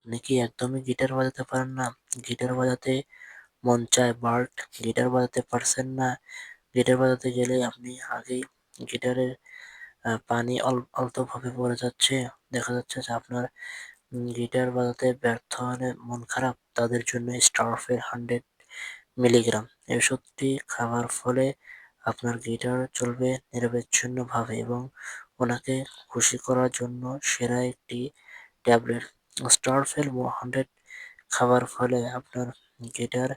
আপনি কি একদমই গিটার বাজাতে পারেন না? গিটার বাজাতে মন চায় বাট গিটার বাজাতে পারছেন না। গিটার বাজাতে গেলে আপনি আগেই গিটারের পানি আলতোভাবে পড়ে যাচ্ছে। দেখা যাচ্ছে যে আপনার গিটার বাজাতে ব্যর্থ হলে মন খারাপ, তাদের জন্য স্টারফেল 100 মিলিগ্রাম এই ওষুধটি খাওয়ার ফলে আপনার গিটার চলবে নিরবিচ্ছিন্নভাবে এবং ওনাকে খুশি করার জন্য সেরা একটি ট্যাবলেট। স্টারফেল 100 খাওয়ার ফলে আপনার গিটার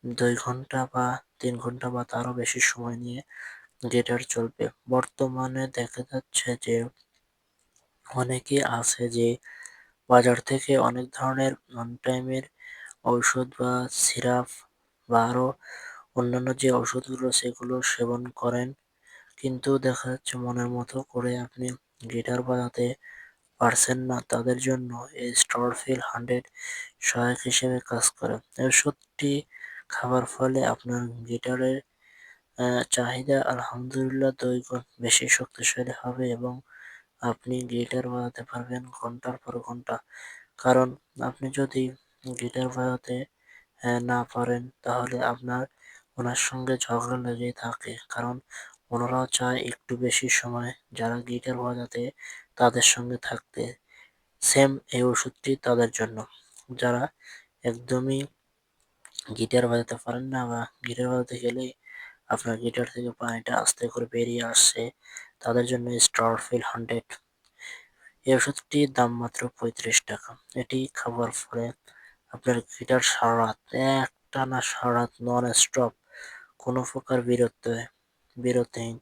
২ ঘন্টা বা ৩ ঘন্টা বা তারও বেশি সময় নিয়ে গিটার চলবে। বর্তমানে দেখা যাচ্ছে যে অনেকেই আছে যে বাজার থেকে অনেক ধরনের ওয়ান টাইমের ঔষধ বা সিরাপ বা আরো অন্যান্য যে ওষুধগুলো সেগুলো সেবন করেন। কিন্তু দেখা যাচ্ছে মনের মতো করে আপনি গিটার বাজাতে পারছেন না। তাদের জন্য এই স্টারফিল 100 সহায়ক হিসেবে কাজ করে। এই ওষুধটি খাবার ফলে আপনার গিটারের চাহিদা আলহামদুলিল্লাহ ২ গুণ বেশি শক্তিশালী হবে এবং আপনি গিটার বাজাতে পারবেন ঘন্টার পর ঘন্টা। কারণ আপনি যদি গিটার বাজাতে না পারেন তাহলে আপনার ওনার সঙ্গে ঝগড়া লেগেই থাকে। কারণ ওনারাও চায় একটু বেশি সময় যারা গিটার বাজাতে তাদের সঙ্গে থাকতে। সেম এই ওষুধটি তাদের জন্য। যারা একদমই গিটার বাজাতে পারেন না বা গিটার বাজাতে গেলেই আপনার গিটার থেকে পানিটা আস্তে করে বেরিয়ে আসছে, তাদের জন্য স্টারফিল 100 এই ওষুধটির দাম মাত্র ৳৩৫। এটি খাবার ফলে আপনার গিটার সারারাত একটানা সারারাত নন স্টপ কোনো প্রকার বিরতিহীন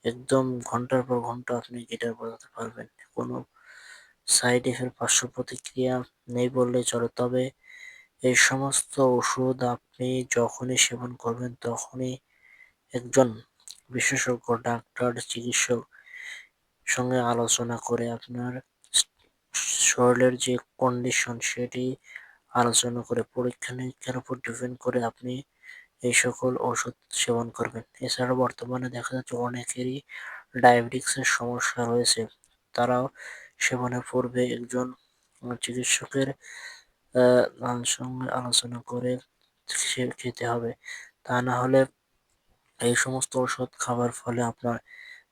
একদম ঘন্টার পর ঘন্টা আপনি গিটার বাজাতে পারবেন। কোনো সাইড ইফেক্ট পার্শ্ব প্রতিক্রিয়া নেই বললেই চলে। তবে এই সমস্ত ওষুধ আপনি যখনই সেবন করবেন তখনই একজন বিশেষজ্ঞ ডাক্তার, চিকিৎসক সঙ্গে আলোচনা করে আপনার স শরীরের যে কন্ডিশন সেটি আলোচনা করে পরীক্ষা-নিরীক্ষার উপর ডিপেন্ড করে আপনি এই সকল ওষুধ সেবন করবেন। এছাড়াও বর্তমানে দেখা যাচ্ছে অনেকেরই ডায়াবেটিকসের সমস্যা রয়েছে। তারাও সেবনের পূর্বে একজন চিকিৎসকের সঙ্গে আলোচনা করে খেতে হবে। তা না হলে এই সমস্ত ওষুধ খাওয়ার ফলে আপনার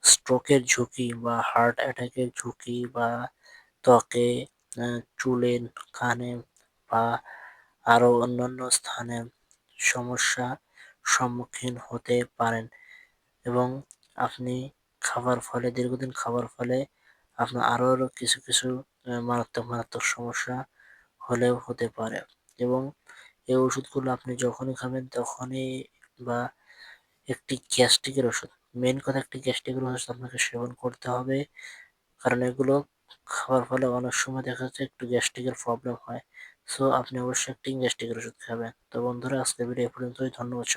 স্ট্রোকের ঝুঁকি বা হার্ট অ্যাটাকের ঝুঁকি বা ত্বকে, চুলে, কানে বা আরো অন্যান্য স্থানে সমস্যা সম্মুখীন হতে পারেন এবং আপনি খাবার ফলে দীর্ঘদিন খাবার ফলে আপনার আরো কিছু মারাত্মক সমস্যা হলেও হতে পারে এবং এই ওষুধগুলো আপনি যখনই খাবেন তখনই বা একটি গ্যাস্ট্রিকের ওষুধ। মেইন কথা একটি গ্যাস্ট্রিকের ওষুধ আপনাকে সেবন করতে হবে। কারণ এগুলো খাওয়ার ফলে অনেক সময় দেখা যাচ্ছে একটু গ্যাস্ট্রিকের প্রবলেম হয়। সো আপনি অবশ্যই একটি গ্যাস্ট্রিকের ওষুধ খাবেন। তো বন্ধুরা আজকের ভিডিও এ পর্যন্তই। ধন্যবাদ সবাই